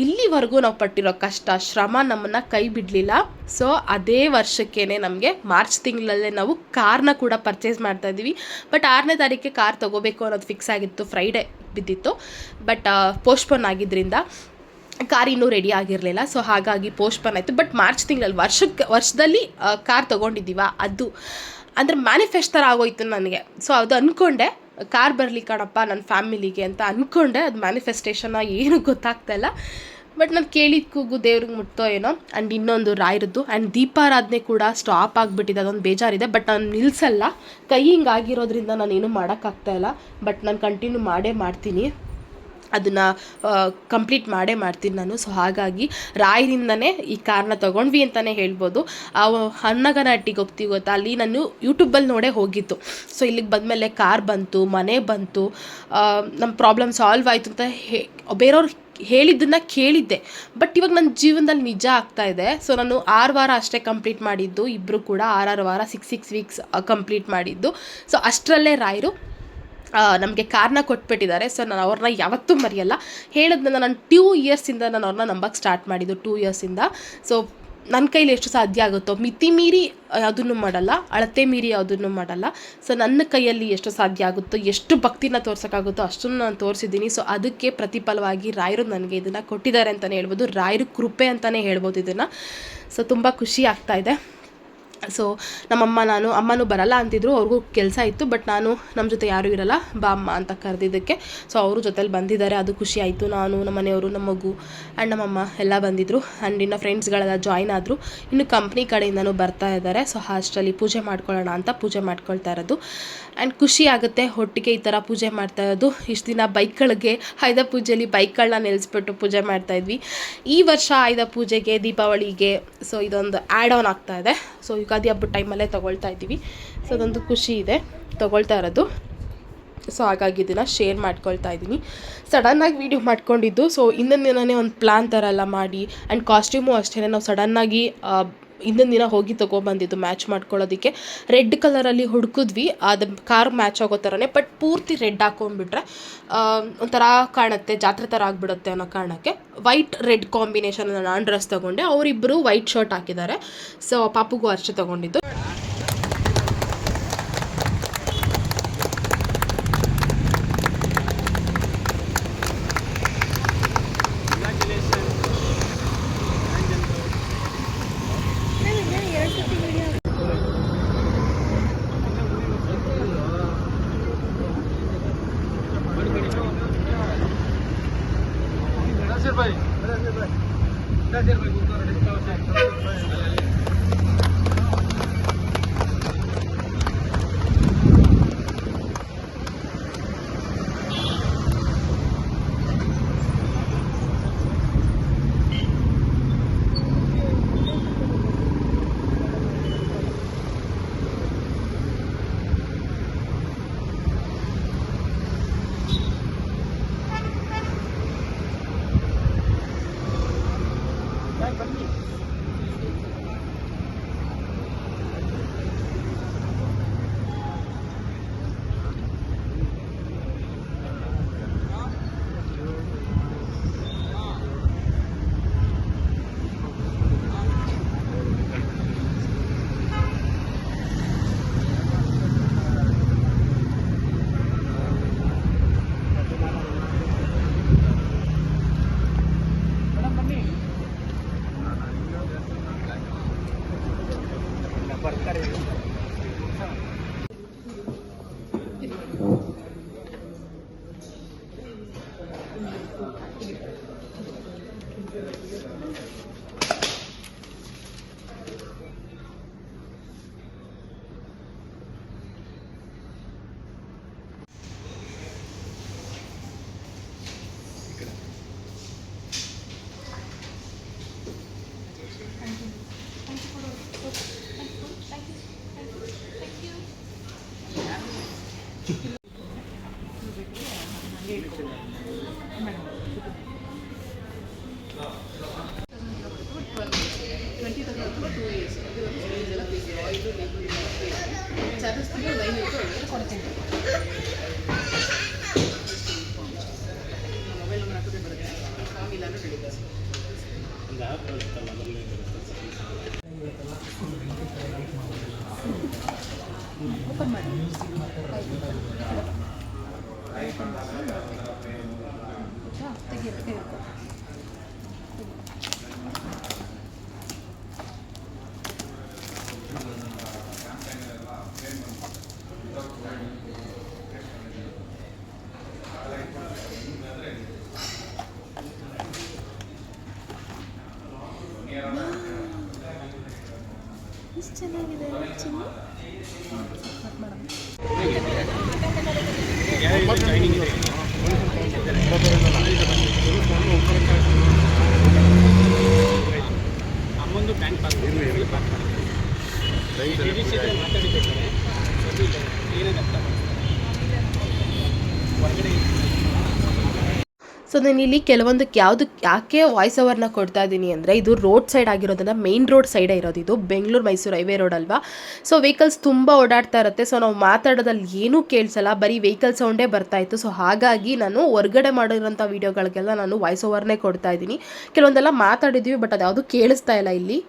ಇಲ್ಲಿವರೆಗೂ ನಾವು ಪಟ್ಟಿರೋ ಕಷ್ಟ, ಶ್ರಮ ನಮ್ಮನ್ನು ಕೈ ಬಿಡಲಿಲ್ಲ. ಸೊ ಅದೇ ವರ್ಷಕ್ಕೇ ನಮಗೆ ಮಾರ್ಚ್ ತಿಂಗಳಲ್ಲೇ ನಾವು ಕಾರ್ನ ಕೂಡ ಪರ್ಚೇಸ್ ಮಾಡ್ತಾಯಿದ್ದೀವಿ. ಬಟ್ 6ನೇ ತಾರೀಕಿಗೆ ಕಾರ್ ತೊಗೋಬೇಕು ಅನ್ನೋದು ಫಿಕ್ಸ್ ಆಗಿತ್ತು, ಫ್ರೈಡೇ ಬಿದ್ದಿತ್ತು. ಬಟ್ ಪೋಸ್ಟ್ಪೋನ್ ಆಗಿದ್ದರಿಂದ ಕಾರ್ ಇನ್ನೂ ರೆಡಿ ಆಗಿರಲಿಲ್ಲ. ಸೊ ಹಾಗಾಗಿ ಪೋಸ್ಟ್ಪೋನ್ ಆಯಿತು. ಬಟ್ ಮಾರ್ಚ್ ತಿಂಗಳಲ್ಲಿ ವರ್ಷದಲ್ಲಿ ಕಾರ್ ತೊಗೊಂಡಿದ್ದೀವ, ಅದು ಅಂದರೆ ಮ್ಯಾನಿಫೆಸ್ಟ್ ಥರ ಆಗೋಯ್ತು ನನಗೆ. ಸೊ ಅದು ಅಂದ್ಕೊಂಡೆ, ಕಾರ್ ಬರಲಿ ಕಣಪ್ಪ ನನ್ನ ಫ್ಯಾಮಿಲಿಗೆ ಅಂತ ಅಂದ್ಕೊಂಡೆ. ಅದು ಮ್ಯಾನಿಫೆಸ್ಟೇಷನ್ನ ಏನು ಗೊತ್ತಾಗ್ತಾಯಿಲ್ಲ. ಬಟ್ ನಾನು ಕೇಳಿದ ಕೂಗು ದೇವ್ರಿಗೆ ಮುಟ್ತೋ ಏನೋ. ಆ್ಯಂಡ್ ಇನ್ನೊಂದು ರಾಯರದ್ದು ಆ್ಯಂಡ್ ದೀಪಾರಾಧನೆ ಕೂಡ ಸ್ಟಾಪ್ ಆಗಿಬಿಟ್ಟಿದೆ, ಅದೊಂದು ಬೇಜಾರಿದೆ. ಬಟ್ ನಾನು ನಿಲ್ಲಿಸಲ್ಲ, ಕೈ ಹಿಂಗಾಗಿರೋದ್ರಿಂದ ನಾನೇನು ಮಾಡೋಕ್ಕಾಗ್ತಾಯಿಲ್ಲ. ಬಟ್ ನಾನು ಕಂಟಿನ್ಯೂ ಮಾಡೇ ಮಾಡ್ತೀನಿ, ಅದನ್ನು ಕಂಪ್ಲೀಟ್ ಮಾಡೇ ಮಾಡ್ತೀನಿ ನಾನು. ಸೊ ಹಾಗಾಗಿ ರಾಯರಿಂದನೇ ಈ ಕಾರ್ನ ತೊಗೊಂಡ್ವಿ ಅಂತಲೇ ಹೇಳ್ಬೋದು. ಹನ್ನಗನಹಟ್ಟಿಗೆ ಹೋಗ್ತೀವಿ ಗೊತ್ತಾ, ಅಲ್ಲಿ ನಾನು ಯೂಟ್ಯೂಬಲ್ಲಿ ನೋಡೇ ಹೋಗಿತ್ತು. ಸೊ ಇಲ್ಲಿಗೆ ಬಂದಮೇಲೆ ಕಾರ್ ಬಂತು, ಮನೆ ಬಂತು, ನಮ್ಮ ಪ್ರಾಬ್ಲಮ್ ಸಾಲ್ವ್ ಆಯಿತು ಅಂತ ಬೇರೆಯವ್ರು ಹೇಳಿದ್ದನ್ನು ಕೇಳಿದ್ದೆ. ಬಟ್ ಇವಾಗ ನನ್ನ ಜೀವನದಲ್ಲಿ ನಿಜ ಆಗ್ತಾಯಿದೆ. ಸೊ ನಾನು 6 ವಾರ ಅಷ್ಟೇ ಕಂಪ್ಲೀಟ್ ಮಾಡಿದ್ದು, ಇಬ್ಬರು ಕೂಡ 6 ವಾರ 6 ವೀಕ್ಸ್ ಕಂಪ್ಲೀಟ್ ಮಾಡಿದ್ದು. ಸೊ ಅಷ್ಟರಲ್ಲೇ ರಾಯರು ನಮಗೆ ಕಾರ್ನ ಕೊಟ್ಬಿಟ್ಟಿದ್ದಾರೆ. ಸೊ ನಾನು ಅವ್ರನ್ನ ಯಾವತ್ತೂ ಮರೆಯಲ್ಲ. ಹೇಳಿದ್ನಲ್ಲ, ನಾನು 2 ಇಯರ್ಸಿಂದ ನಾನು ಅವ್ರನ್ನ ನಂಬಕ್ಕೆ ಸ್ಟಾರ್ಟ್ ಮಾಡಿದ್ದು, 2 ಇಯರ್ಸಿಂದ. ಸೊ ನನ್ನ ಕೈಲಿ ಎಷ್ಟು ಸಾಧ್ಯ ಆಗುತ್ತೋ, ಮಿತಿ ಮೀರಿ ಯಾವುದನ್ನು ಮಾಡಲ್ಲ, ಅಳತೆ ಮೀರಿ ಯಾವುದನ್ನು ಮಾಡಲ್ಲ. ಸೊ ನನ್ನ ಕೈಯಲ್ಲಿ ಎಷ್ಟು ಸಾಧ್ಯ ಆಗುತ್ತೋ, ಎಷ್ಟು ಭಕ್ತಿನ ತೋರ್ಸೋಕ್ಕಾಗುತ್ತೋ ಅಷ್ಟನ್ನು ನಾನು ತೋರಿಸಿದ್ದೀನಿ. ಸೊ ಅದಕ್ಕೆ ಪ್ರತಿಫಲವಾಗಿ ರಾಯರು ನನಗೆ ಇದನ್ನು ಕೊಟ್ಟಿದ್ದಾರೆ ಅಂತಲೇ ಹೇಳ್ಬೋದು. ರಾಯರು ಕೃಪೆ ಅಂತಲೇ ಹೇಳ್ಬೋದು ಇದನ್ನು. ಸೊ ತುಂಬ ಖುಷಿ ಆಗ್ತಾಯಿದೆ. ಸೊ ನಮ್ಮಮ್ಮ, ಅಮ್ಮನೂ ಬರಲ್ಲ ಅಂತಿದ್ರು, ಅವ್ರಿಗೂ ಕೆಲಸ ಇತ್ತು. ಬಟ್ ನಾನು ನಮ್ಮ ಜೊತೆ ಯಾರೂ ಇರಲ್ಲ, ಬಾ ಅಮ್ಮ ಅಂತ ಕರೆದಿದ್ದಕ್ಕೆ ಸೊ ಅವರು ಜೊತೆಲಿ ಬಂದಿದ್ದಾರೆ, ಅದು ಖುಷಿ ಆಯಿತು. ನಾನು, ನಮ್ಮ ಮನೆಯವರು, ನಮ್ಮ ಮಗು ಆ್ಯಂಡ್ ನಮ್ಮಮ್ಮ ಎಲ್ಲ ಬಂದಿದ್ದರು. ಆ್ಯಂಡ್ ಇನ್ನು ಫ್ರೆಂಡ್ಸ್ಗಳೆಲ್ಲ ಜಾಯ್ನ್ ಆದರು. ಇನ್ನು ಕಂಪ್ನಿ ಕಡೆಯಿಂದನೂ ಬರ್ತಾ ಇದ್ದಾರೆ. ಸೊ ಅಷ್ಟರಲ್ಲಿ ಪೂಜೆ ಮಾಡ್ಕೊಳ್ಳೋಣ ಅಂತ ಪೂಜೆ ಮಾಡ್ಕೊಳ್ತಾ ಇರೋದು. ಆ್ಯಂಡ್ ಖುಷಿ ಆಗುತ್ತೆ ಒಟ್ಟಿಗೆ ಈ ಥರ ಪೂಜೆ ಮಾಡ್ತಾ ಇರೋದು. ಇಷ್ಟು ದಿನ ಬೈಕ್ಗಳಿಗೆ ಆಯುಧ ಪೂಜೆಯಲ್ಲಿ ಬೈಕ್ಗಳನ್ನ ನಿಲ್ಲಿಸ್ಬಿಟ್ಟು ಪೂಜೆ ಮಾಡ್ತಾಯಿದ್ವಿ. ಈ ವರ್ಷ ಆಯುಧ ಪೂಜೆಗೆ, ದೀಪಾವಳಿಗೆ ಸೊ ಇದೊಂದು ಆ್ಯಡ್ ಆನ್ ಆಗ್ತಾ ಇದೆ. ಸೊ ಯುಗಾದಿ ಹಬ್ಬದ ಟೈಮಲ್ಲೇ ತೊಗೊಳ್ತಾ ಇದ್ದೀವಿ. ಸೊ ಅದೊಂದು ಖುಷಿ ಇದೆ ತೊಗೊಳ್ತಾ ಇರೋದು. ಸೊ ಹಾಗಾಗಿ ಇದನ್ನು ಶೇರ್ ಮಾಡ್ಕೊಳ್ತಾ ಇದ್ದೀನಿ. ಸಡನ್ನಾಗಿ ವೀಡಿಯೋ ಮಾಡ್ಕೊಂಡಿದ್ದು. ಸೊ ಇನ್ನೊಂದು ದಿನವೇ ಒಂದು ಪ್ಲ್ಯಾನ್ ಥರ ಎಲ್ಲ ಮಾಡಿ. ಆ್ಯಂಡ್ ಕಾಸ್ಟ್ಯೂಮು ಅಷ್ಟೇ, ನಾವು ಸಡನ್ನಾಗಿ ಇನ್ನೊಂದು ದಿನ ಹೋಗಿ ತೊಗೊಬಂದಿದ್ದು ಮ್ಯಾಚ್ ಮಾಡ್ಕೊಳ್ಳೋದಕ್ಕೆ. ರೆಡ್ ಕಲರಲ್ಲಿ ಹುಡುಕಿದ್ವಿ, ಅದು ಕಾರ್ ಮ್ಯಾಚ್ ಆಗೋ ಥರನೇ. ಬಟ್ ಪೂರ್ತಿ ರೆಡ್ ಹಾಕೊಂಡ್ಬಿಟ್ರೆ ಒಂಥರ ಕಾಣುತ್ತೆ, ಜಾತ್ರೆ ಥರ ಆಗಿಬಿಡುತ್ತೆ ಅನ್ನೋ ಕಾರಣಕ್ಕೆ ವೈಟ್ ರೆಡ್ ಕಾಂಬಿನೇಷನ್ ನಾನು ಡ್ರೆಸ್ ತೊಗೊಂಡೆ. ಅವರಿಬ್ಬರು ವೈಟ್ ಶರ್ಟ್ ಹಾಕಿದ್ದಾರೆ. ಸೊ ಪಾಪುಗೂ ಅಷ್ಟೇ ತೊಗೊಂಡಿದ್ದು. ಚೆನ್ನಾಗಿದೆ ಅಮ್ಮಂದು ಬ್ಯಾಂಕ್ ಪಾಸ್ ಮಾತಾಡಿದ್ದಾರೆ ಏನೇನು ಅರ್ಥ ಹೊರಗಡೆ. ಸೊ ನಾನು ಇಲ್ಲಿ ಕೆಲವೊಂದಕ್ಕೆ ಯಾಕೆ ವಾಯ್ಸ್ ಓವರ್ನ ಕೊಡ್ತಾ ಇದ್ದೀನಿ ಅಂದರೆ ಇದು ರೋಡ್ ಸೈಡ್ ಆಗಿರೋದ್ರಿಂದ ಮೇನ್ ರೋಡ್ ಸೈಡೇ ಇರೋದು, ಇದು ಬೆಂಗಳೂರು ಮೈಸೂರು ಹೈವೇ ರೋಡ್ ಅಲ್ವಾ. ಸೊ ವೆಹಿಕಲ್ಸ್ ತುಂಬ ಓಡಾಡ್ತಾ ಇರುತ್ತೆ. ಸೊ ನಾವು ಮಾತಾಡೋದಲ್ಲಿ ಏನೂ ಕೇಳಿಸಲ್ಲ, ಬರೀ ವೆಹಿಕಲ್ ಸೌಂಡೇ ಬರ್ತಾ ಇತ್ತು. ಸೊ ಹಾಗಾಗಿ ನಾನು ಹೊರಗಡೆ ಮಾಡಿರೋಂಥ ವೀಡಿಯೋಗಳಿಗೆಲ್ಲ ನಾನು ವಾಯ್ಸ್ ಓವರ್ನೇ ಕೊಡ್ತಾ ಇದ್ದೀನಿ. ಕೆಲವೊಂದೆಲ್ಲ ಮಾತಾಡಿದ್ವಿ, ಬಟ್ ಅದು ಯಾವುದು ಕೇಳಿಸ್ತಾ ಇಲ್ಲ ಇಲ್ಲಿ.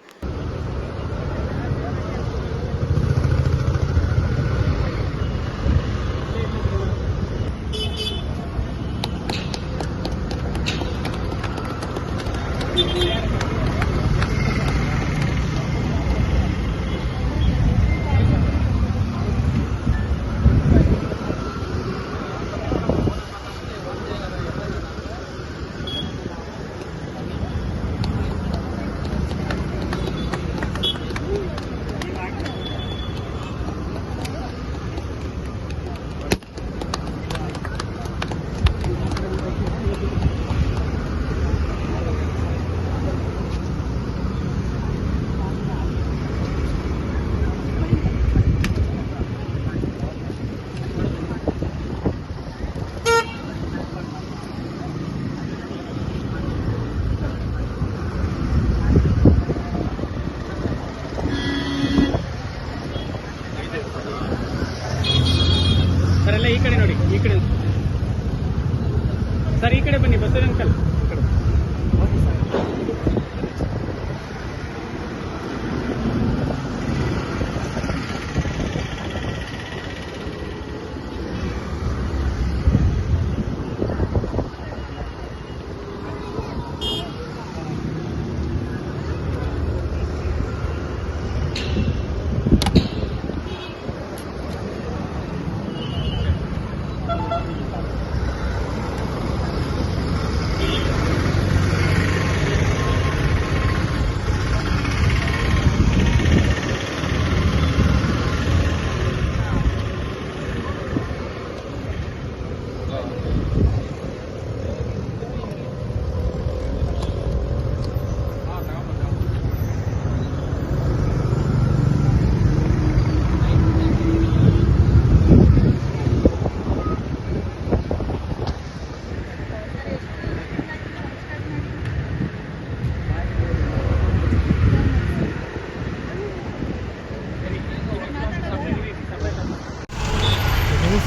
ಸರ್ ಎಲ್ಲ ಈ ಕಡೆ ನೋಡಿ, ಈ ಕಡೆ ಸರ್, ಈ ಕಡೆ ಬನ್ನಿ ಬಸವರಾಜ್ ಅಂಕಲ್. ಈ ಕಡೆ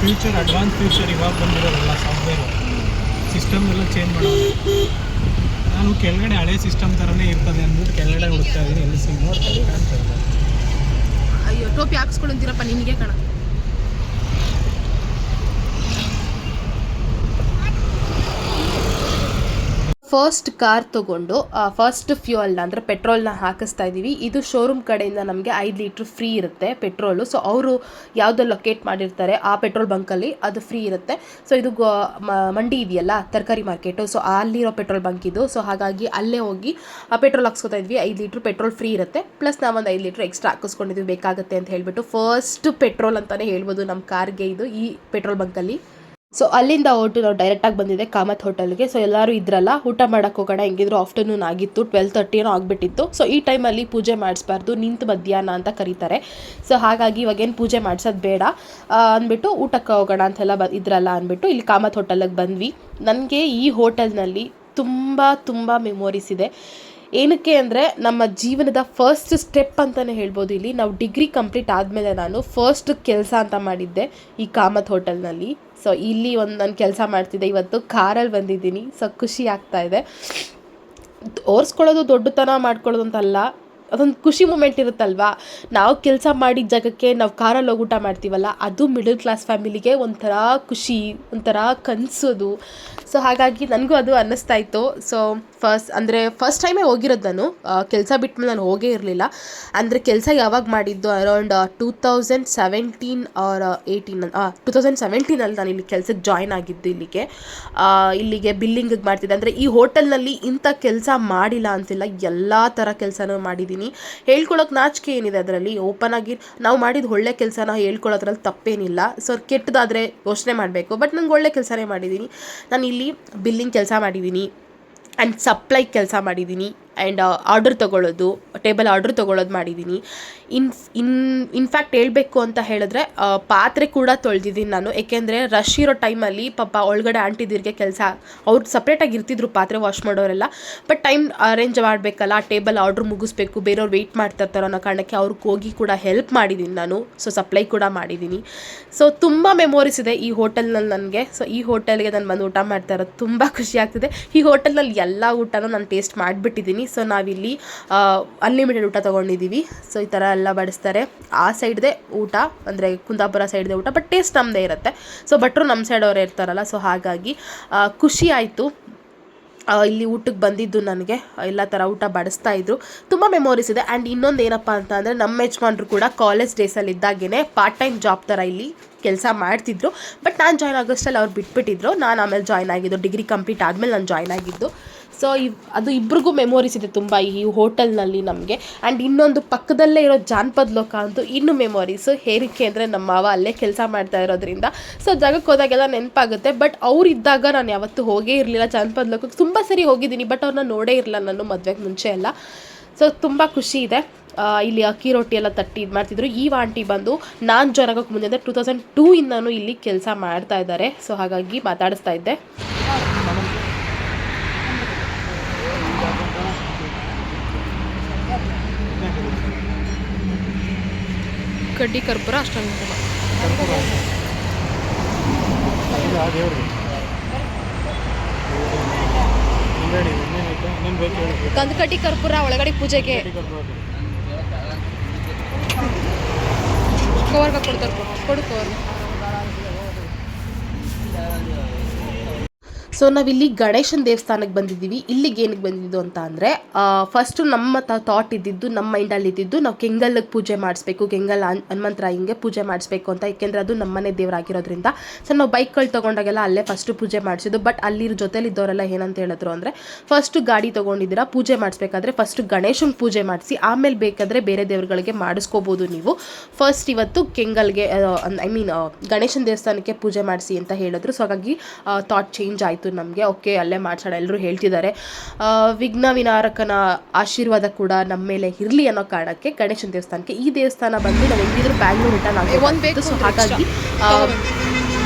ಫ್ಯೂಚರ್, ಅಡ್ವಾನ್ಸ್ ಫ್ಯೂಚರ್ ಇವಾಗ ಬಂದಿರೋಲ್ಲ, ಸಾಫ್ಟ್ವೇರು ಸಿಸ್ಟಮ್ ಎಲ್ಲ ಚೇಂಜ್ ಮಾಡೋದು. ನಾನು ಕೆಳಗಡೆ ಹಳೆ ಸಿಸ್ಟಮ್ ಥರನೇ ಇರ್ತದೆ ಅಂದ್ಬಿಟ್ಟು ಕೆಳಗಡೆ ಹುಡುಕ್ತಾ ಇದ್ದೀನಿ, ಎಲ್ಲಿ ಸಿಗ್ ನೋಡ್ತಾ ಕಾಣ್ತಾ ಇದ್ದಾರೆ. ಅಯ್ಯೋ, ಟೋಪಿ ಹಾಕ್ಸ್ಕೊಳಂತೀರಪ್ಪ, ನಿನಗೆ ಕಣ. ಫಸ್ಟ್ ಕಾರ್ ತೊಗೊಂಡು ಫಸ್ಟ್ ಫ್ಯೂಯಲ್ನ ಅಂದರೆ ಪೆಟ್ರೋಲ್ನ ಹಾಕಿಸ್ತಾ ಇದ್ದೀವಿ. ಇದು ಶೋರೂಮ್ ಕಡೆಯಿಂದ ನಮಗೆ 5 ಲೀಟ್ರ್ ಫ್ರೀ ಇರುತ್ತೆ ಪೆಟ್ರೋಲು. ಸೊ ಅವರು ಯಾವುದೋ ಲೊಕೇಟ್ ಮಾಡಿರ್ತಾರೆ ಆ ಪೆಟ್ರೋಲ್ ಬಂಕಲ್ಲಿ ಅದು ಫ್ರೀ ಇರುತ್ತೆ. ಸೊ ಇದು ಮಂಡಿ ಇದೆಯಲ್ಲ, ತರಕಾರಿ ಮಾರ್ಕೆಟು, ಸೊ ಅಲ್ಲಿರೋ ಪೆಟ್ರೋಲ್ ಬಂಕ್ ಇದು. ಸೊ ಹಾಗಾಗಿ ಅಲ್ಲೇ ಹೋಗಿ ಪೆಟ್ರೋಲ್ ಹಾಕ್ಸ್ಕೊತಾ ಇದ್ವಿ. 5 ಲೀಟ್ರ್ ಪೆಟ್ರೋಲ್ ಫ್ರೀ ಇರುತ್ತೆ, ಪ್ಲಸ್ ನಾವೊಂದು 5 ಲೀಟ್ರ್ ಎಕ್ಸ್ಟ್ರಾ ಹಾಕಿಸ್ಕೊಂಡಿದ್ವಿ ಬೇಕಾಗುತ್ತೆ ಅಂತ ಹೇಳ್ಬಿಟ್ಟು. ಫಸ್ಟ್ ಪೆಟ್ರೋಲ್ ಅಂತಲೇ ಹೇಳ್ಬೋದು ನಮ್ಮ ಕಾರ್ಗೆ ಇದು, ಈ ಪೆಟ್ರೋಲ್ ಬಂಕಲ್ಲಿ. ಸೊ ಅಲ್ಲಿಂದ ಹೊರಟು ನಾವು ಡೈರೆಕ್ಟಾಗಿ ಬಂದಿದ್ದೆ ಕಾಮತ್ ಹೋಟೆಲ್ಗೆ. ಸೊ ಎಲ್ಲರೂ ಇದ್ರಲ್ಲ, ಊಟ ಮಾಡೋಕ್ಕೆ ಹೋಗೋಣ, ಹೆಂಗಿದ್ರು ಆಫ್ಟರ್ನೂನ್ ಆಗಿತ್ತು, 12:30 ಏನೋ ಆಗಿಬಿಟ್ಟಿತ್ತು. ಸೊ ಈ ಟೈಮಲ್ಲಿ ಪೂಜೆ ಮಾಡಿಸ್ಬಾರ್ದು, ನಿಂತು ಮಧ್ಯಾಹ್ನ ಅಂತ ಕರೀತಾರೆ. ಸೊ ಹಾಗಾಗಿ ಇವಾಗೇನು ಪೂಜೆ ಮಾಡಿಸೋದು ಬೇಡ ಅಂದ್ಬಿಟ್ಟು ಊಟಕ್ಕೆ ಹೋಗೋಣ ಅಂತೆಲ್ಲ ಇದ್ರಲ್ಲ ಅಂದ್ಬಿಟ್ಟು ಇಲ್ಲಿ ಕಾಮತ್ ಹೋಟೆಲಿಗೆ ಬಂದ್ವಿ. ನನಗೆ ಈ ಹೋಟೆಲ್ನಲ್ಲಿ ತುಂಬ ಮೆಮೊರೀಸ್ ಇದೆ. ಏನಕ್ಕೆ ಅಂದರೆ ನಮ್ಮ ಜೀವನದ ಫಸ್ಟ್ ಸ್ಟೆಪ್ ಅಂತಲೇ ಹೇಳ್ಬೋದು. ಇಲ್ಲಿ ನಾವು ಡಿಗ್ರಿ ಕಂಪ್ಲೀಟ್ ಆದಮೇಲೆ ನಾನು ಫಸ್ಟ್ ಕೆಲಸ ಅಂತ ಮಾಡಿದ್ದೆ ಈ ಕಾಮತ್ ಹೋಟೆಲ್ನಲ್ಲಿ. ಸೊ ಇಲ್ಲಿ ನಾನು ಕೆಲಸ ಮಾಡ್ತಿದ್ದೆ, ಇವತ್ತು ಕಾರಲ್ಲಿ ಬಂದಿದ್ದೀನಿ. ಸೊ ಖುಷಿ ಆಗ್ತಾಯಿದೆ. ಓಡಿಸ್ಕೊಳ್ಳೋದು ದೊಡ್ಡತನ ಮಾಡ್ಕೊಳ್ಳೋದು ಅಂತಲ್ಲ, ಅದೊಂದು ಖುಷಿ ಮೂಮೆಂಟ್ ಇರುತ್ತಲ್ವಾ. ನಾವು ಕೆಲಸ ಮಾಡಿದ ಜಾಗಕ್ಕೆ ನಾವು ಕಾರಲ್ಲಿ ಹೋಗಿ ಊಟ ಮಾಡ್ತೀವಲ್ಲ, ಅದು ಮಿಡಲ್ ಕ್ಲಾಸ್ ಫ್ಯಾಮಿಲಿಗೆ ಒಂಥರ ಖುಷಿ, ಒಂಥರ ಕನಸು ಅದು. ಸೊ ಹಾಗಾಗಿ ನನಗೂ ಅದು ಅನ್ನಿಸ್ತಾ ಇತ್ತು. ಸೊ ಫಸ್ಟ್ ಟೈಮೇ ಹೋಗಿರೋದು ನಾನು, ಕೆಲಸ ಬಿಟ್ಮೇಲೆ ನಾನು ಹೋಗೇ ಇರಲಿಲ್ಲ. ಅಂದರೆ ಕೆಲಸ ಯಾವಾಗ ಮಾಡಿದ್ದು, ಅರೌಂಡ್ 2017 ಆರ್ 18 2017 ನಾನು ಇಲ್ಲಿ ಕೆಲಸಕ್ಕೆ ಜಾಯ್ನ್ ಆಗಿದ್ದು. ಇಲ್ಲಿಗೆ ಬಿಲ್ಲಿಂಗಿಗೆ ಮಾಡ್ತಿದ್ದೆ. ಅಂದರೆ ಈ ಹೋಟೆಲ್ನಲ್ಲಿ ಇಂಥ ಕೆಲಸ ಮಾಡಿಲ್ಲ ಅಂತಿಲ್ಲ, ಎಲ್ಲ ಥರ ಕೆಲಸನೂ ಮಾಡಿದ್ದೀನಿ. ಹೇಳ್ಕೊಳಕ್ಕೆ ನಾಚಿಕೆ ಏನಿದೆ ಅದರಲ್ಲಿ. ಓಪನ್ ಆಗಿ ನಾವು ಮಾಡಿದ ಒಳ್ಳೆ ಕೆಲಸನ ಹೇಳ್ಕೊಳ್ಳೋದ್ರಲ್ಲಿ ತಪ್ಪೇನಿಲ್ಲ. ಸೊ ಕೆಟ್ಟದಾದರೆ ಯೋಚನೆ ಮಾಡಬೇಕು, ಬಟ್ ನಂಗೆ ಒಳ್ಳೆ ಕೆಲಸನೇ ಮಾಡಿದ್ದೀನಿ. ನಾನು ಇಲ್ಲಿ ಬಿಲ್ಲಿಂಗ್ ಕೆಲಸ ಮಾಡಿದ್ದೀನಿ ಆ್ಯಂಡ್ ಸಪ್ಲೈ ಕೆಲಸ ಮಾಡಿದ್ದೀನಿ, ಆ್ಯಂಡ್ ಆರ್ಡರ್ ತೊಗೊಳ್ಳೋದು, ಟೇಬಲ್ ಆರ್ಡ್ರ್ ತೊಗೊಳ್ಳೋದು ಮಾಡಿದ್ದೀನಿ. ಇನ್ಫ್ಯಾಕ್ಟ್ ಹೇಳಬೇಕು ಅಂತ ಹೇಳಿದ್ರೆ ಪಾತ್ರೆ ಕೂಡ ತೊಳೆದಿದ್ದೀನಿ ನಾನು. ಏಕೆಂದರೆ ರಶ್ ಇರೋ ಟೈಮಲ್ಲಿ ಪಾಪ ಒಳಗಡೆ ಆಂಟಿದಿರಿಗೆ ಕೆಲಸ, ಅವ್ರು ಸಪ್ರೇಟಾಗಿ ಇರ್ತಿದ್ರು ಪಾತ್ರೆ ವಾಶ್ ಮಾಡೋರೆಲ್ಲ. ಬಟ್ ಟೈಮ್ ಅರೇಂಜ್ ಮಾಡಬೇಕಲ್ಲ, ಟೇಬಲ್ ಆರ್ಡ್ರ್ ಮುಗಿಸ್ಬೇಕು, ಬೇರೆಯವ್ರು ವೆಯ್ಟ್ ಮಾಡ್ತಿರ್ತಾರೋ ಅನ್ನೋ ಕಾರಣಕ್ಕೆ ಅವ್ರಿಗೆ ಹೋಗಿ ಕೂಡ ಹೆಲ್ಪ್ ಮಾಡಿದ್ದೀನಿ ನಾನು. ಸೊ ಸಪ್ಲೈ ಕೂಡ ಮಾಡಿದ್ದೀನಿ. ಸೊ ತುಂಬ ಮೆಮೊರೀಸ್ ಇದೆ ಈ ಹೋಟೆಲ್ನಲ್ಲಿ ನನಗೆ. ಸೊ ಈ ಹೋಟೆಲ್ಗೆ ನಾನು ಬಂದು ಊಟ ಮಾಡ್ತಾ ಇರೋದು ತುಂಬ ಖುಷಿ ಆಗ್ತಿದೆ. ಈ ಹೋಟೆಲ್ನಲ್ಲಿ ಎಲ್ಲ ಊಟನೂ ನಾನು ಟೇಸ್ಟ್ ಮಾಡಿಬಿಟ್ಟಿದ್ದೀನಿ. ಸೊ ನಾವಿಲ್ಲಿ ಅನ್ಲಿಮಿಟೆಡ್ ಊಟ ತೊಗೊಂಡಿದ್ದೀವಿ. ಸೊ ಈ ಥರ ಎಲ್ಲ ಬಡಿಸ್ತಾರೆ. ಆ ಸೈಡ್ದೆ ಊಟ ಅಂದರೆ ಕುಂದಾಪುರ ಸೈಡ್ದೆ ಊಟ, ಬಟ್ ಟೇಸ್ಟ್ ನಮ್ಮದೇ ಇರುತ್ತೆ. ಸೊ ಭಟ್ರು ನಮ್ಮ ಸೈಡ್ ಅವರೇ ಇರ್ತಾರಲ್ಲ, ಸೊ ಹಾಗಾಗಿ ಖುಷಿ ಆಯಿತು ಇಲ್ಲಿ ಊಟಕ್ಕೆ ಬಂದಿದ್ದು. ನನಗೆ ಎಲ್ಲ ಥರ ಊಟ ಬಡಿಸ್ತಾ ಇದ್ರು. ತುಂಬ ಮೆಮೊರೀಸ್ ಇದೆ. ಆ್ಯಂಡ್ ಇನ್ನೊಂದು ಏನಪ್ಪ ಅಂತ ಅಂದರೆ ನಮ್ಮ ಯಜಮಾನ್ರು ಕೂಡ ಕಾಲೇಜ್ ಡೇಸಲ್ಲಿ ಇದ್ದಾಗೇ ಪಾರ್ಟ್ ಟೈಮ್ ಜಾಬ್ ಥರ ಇಲ್ಲಿ ಕೆಲಸ ಮಾಡ್ತಿದ್ರು. ಬಟ್ ನಾನು ಜಾಯ್ನ್ ಆಗೋಷ್ಟಲ್ಲಿ ಅವ್ರು ಬಿಟ್ಬಿಟ್ಟಿದ್ರು. ನಾನು ಆಮೇಲೆ ಜಾಯ್ನ್ ಆಗಿದ್ದು, ಡಿಗ್ರಿ ಕಂಪ್ಲೀಟ್ ಆದಮೇಲೆ ನಾನು ಜಾಯ್ನ್ ಆಗಿದ್ದು. ಸೊ ಅದು ಇಬ್ರಿಗೂ ಮೆಮೊರೀಸ್ ಇದೆ ತುಂಬ ಈ ಹೋಟೆಲ್ನಲ್ಲಿ ನಮಗೆ. ಆ್ಯಂಡ್ ಇನ್ನೊಂದು ಪಕ್ಕದಲ್ಲೇ ಇರೋ ಜಾನಪದ ಲೋಕ ಅಂತೂ ಇನ್ನೂ ಮೆಮೊರೀಸು. ಹೇರಿಕೆ ಅಂದರೆ ನಮ್ಮ ಮಾವ ಅಲ್ಲೇ ಕೆಲಸ ಮಾಡ್ತಾ ಇರೋದ್ರಿಂದ ಸೊ ಜಾಗಕ್ಕೆ ಹೋದಾಗೆಲ್ಲ ನೆನಪಾಗುತ್ತೆ. ಬಟ್ ಅವ್ರು ಇದ್ದಾಗ ನಾನು ಯಾವತ್ತೂ ಹೋಗೇ ಇರಲಿಲ್ಲ ಜಾನಪದ ಲೋಕಕ್ಕೆ. ತುಂಬ ಸರಿ ಹೋಗಿದ್ದೀನಿ, ಬಟ್ ಅವ್ರನ್ನ ನೋಡೇ ಇರಲಿಲ್ಲ ನಾನು ಮದುವೆಗೆ ಮುಂಚೆ ಎಲ್ಲ. ಸೊ ತುಂಬ ಖುಷಿ ಇದೆ. ಇಲ್ಲಿ ಅಕ್ಕಿ ರೊಟ್ಟಿ ಎಲ್ಲ ತಟ್ಟಿ ಇದು ಮಾಡ್ತಿದ್ರು. ಈ ಆಂಟಿ ಬಂದು ನಾನು ಜಾಯ್ನ್ ಆಗೋಕ್ಕೆ ಮುಂದೆ 2002 ಇಂದನೂ ಇಲ್ಲಿ ಕೆಲಸ ಮಾಡ್ತಾ ಇದ್ದಾರೆ. ಸೊ ಹಾಗಾಗಿ ಮಾತಾಡಿಸ್ತಾ ಇದ್ದೆ. ಕಡ್ಡಿ ಕರ್ಪೂರ ಅಷ್ಟೊಂದು ಕಂದು ಕಡ್ಡಿ ಕರ್ಪೂರ ಒಳಗಡೆ ಪೂಜೆಗೆ ಕವರ್ಗೆ ಕೊಡ್ತಾರೆ. ಕೊಡು ಕವರ್. ಸೊ ನಾವಿಲ್ಲಿ ಗಣೇಶನ ದೇವಸ್ಥಾನಕ್ಕೆ ಬಂದಿದ್ದೀವಿ. ಇಲ್ಲಿಗೆ ಏನಕ್ಕೆ ಬಂದಿದ್ದು ಅಂತ ಅಂದರೆ ಫಸ್ಟು ನಮ್ಮ ಥಾಟ್ ಇದ್ದಿದ್ದು, ನಮ್ಮ ಮೈಂಡಲ್ಲಿ ಇದ್ದಿದ್ದು, ನಾವು ಕೆಂಗಲ್ಗೆ ಪೂಜೆ ಮಾಡಿಸ್ಬೇಕು, ಕೆಂಗಲ್ ಹನುಮಂತರಾಯಂಗೆ ಪೂಜೆ ಮಾಡಿಸ್ಬೇಕು ಅಂತ. ಏಕೆಂದರೆ ಅದು ನಮ್ಮನೆ ದೇವರಾಗಿರೋದ್ರಿಂದ. ಸೊ ನಾವು ಬೈಕ್ಗಳು ತೊಗೊಂಡಾಗೆಲ್ಲ ಅಲ್ಲೇ ಫಸ್ಟು ಪೂಜೆ ಮಾಡಿಸಿದ್ದು. ಬಟ್ ಅಲ್ಲಿ ಜೊತೆಲಿದ್ದವರೆಲ್ಲ ಏನಂತ ಹೇಳಿದ್ರು ಅಂದರೆ, ಫಸ್ಟು ಗಾಡಿ ತೊಗೊಂಡಿದ್ದೀರಾ, ಪೂಜೆ ಮಾಡಿಸ್ಬೇಕಾದ್ರೆ ಫಸ್ಟು ಗಣೇಶನ ಪೂಜೆ ಮಾಡಿಸಿ, ಆಮೇಲೆ ಬೇಕಾದರೆ ಬೇರೆ ದೇವರುಗಳಿಗೆ ಮಾಡಿಸ್ಕೋಬೋದು ನೀವು. ಫಸ್ಟ್ ಇವತ್ತು ಕೆಂಗಲ್ಗೆ ಗಣೇಶನ ದೇವಸ್ಥಾನಕ್ಕೆ ಪೂಜೆ ಮಾಡಿಸಿ ಅಂತ ಹೇಳಿದ್ರು. ಸೊ ಹಾಗಾಗಿ ಥಾಟ್ ಚೇಂಜ್ ಆಯಿತು ನಮಗೆ. ಓಕೆ, ಅಲ್ಲೇ ಮಾಡ್ಸೋಣ. ಎಲ್ಲರೂ ಹೇಳ್ತಿದ್ದಾರೆ. ವಿಘ್ನ ವಿನಾರಕನ ಆಶೀರ್ವಾದ ಕೂಡ ನಮ್ಮ ಮೇಲೆ ಇರಲಿ ಅನ್ನೋ ಕಾರಣಕ್ಕೆ ಗಣೇಶನ ದೇವಸ್ಥಾನಕ್ಕೆ. ಈ ದೇವಸ್ಥಾನ ಬಂದು ನಾವು ಹೆಂಗಿದ್ರು ಬ್ಯಾಂಗ್ಳೂರ್ ರಿಟರ್ನ್ ಆಗಬೇಕು. ಸೊ ಹಾಗಾಗಿ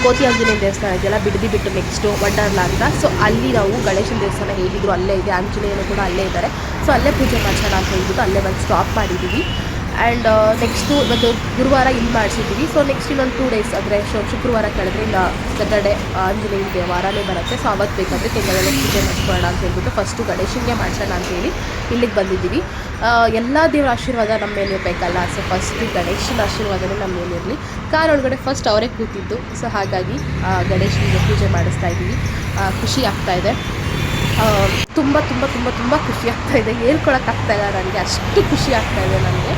ಕೋತಿ ಆಂಜನೇಯ ದೇವಸ್ಥಾನ ಇದೆಯಲ್ಲ, ಬಿಟ್ಟು ನೆಕ್ಸ್ಟು ವಂಡರ್ಲಾ ಅಂತ. ಸೊ ಅಲ್ಲಿ ನಾವು ಗಣೇಶನ ದೇವಸ್ಥಾನ ಹೇಳಿದ್ರು ಅಲ್ಲೇ ಇದೆ, ಆಂಜನೇಯನು ಕೂಡ ಅಲ್ಲೇ ಇದ್ದಾರೆ. ಸೊ ಅಲ್ಲೇ ಪೂಜೆ ಮಾಡಿಸೋಣ ಅಂತ ಹೇಳ್ಬಿಟ್ಟು ಅಲ್ಲೇ ಬಂದು ಸ್ಟಾಪ್ ಮಾಡಿದ್ದೀವಿ. ಆ್ಯಂಡ್ ನೆಕ್ಸ್ಟು ಇವತ್ತು ಗುರುವಾರ ಇಲ್ಲಿ ಮಾಡಿಸಿದ್ದೀವಿ. ಸೊ ನೆಕ್ಸ್ಟ್ ಇನ್ನೊಂದು 2 ಡೇಸ್ ಅಂದರೆ ಶುಕ್ರವಾರ ಕಳೆದ್ರೆ ಇಲ್ಲ ಸ್ಯಾಟರ್ಡೆ ಆಂಜನೇಯ ವಾರನೇ ಬರುತ್ತೆ. ಸೊ ಅವತ್ತು ಬೇಕಾದರೆ ಕೆಂಗಲಲ್ಲೇ ಪೂಜೆ ಮಾಡಿಸ್ಕೊಳ್ಳೋಣ ಅಂತ ಹೇಳ್ಬಿಟ್ಟು ಫಸ್ಟು ಗಣೇಶನಿಗೆ ಮಾಡಿಸೋಣ ಅಂತೇಳಿ ಇಲ್ಲಿಗೆ ಬಂದಿದ್ದೀವಿ. ಎಲ್ಲ ದೇವರ ಆಶೀರ್ವಾದ ನಮ್ಮ ಮೇಲೆ ಇರಬೇಕಲ್ಲ. ಸೊ ಫಸ್ಟು ಗಣೇಶನ ಆಶೀರ್ವಾದನೇ ನಮ್ಮ ಮೇಲೆ ಇರಲಿ. ಕಾರ್ ಒಳಗಡೆ ಫಸ್ಟ್ ಅವರೇ ಕೂತಿದ್ದು. ಸೊ ಹಾಗಾಗಿ ಗಣೇಶನಿಗೆ ಪೂಜೆ ಮಾಡಿಸ್ತಾ ಇದ್ದೀವಿ. ಖುಷಿ ಆಗ್ತಾಯಿದೆ. ತುಂಬ ತುಂಬ ತುಂಬ ತುಂಬ ಖುಷಿ ಆಗ್ತಾಯಿದೆ. ಹೇಳ್ಕೊಳಕ್ಕಾಗ್ತಾಯಿಲ್ಲ ನನಗೆ, ಅಷ್ಟು ಖುಷಿ ಆಗ್ತಾಯಿದೆ ನನಗೆ.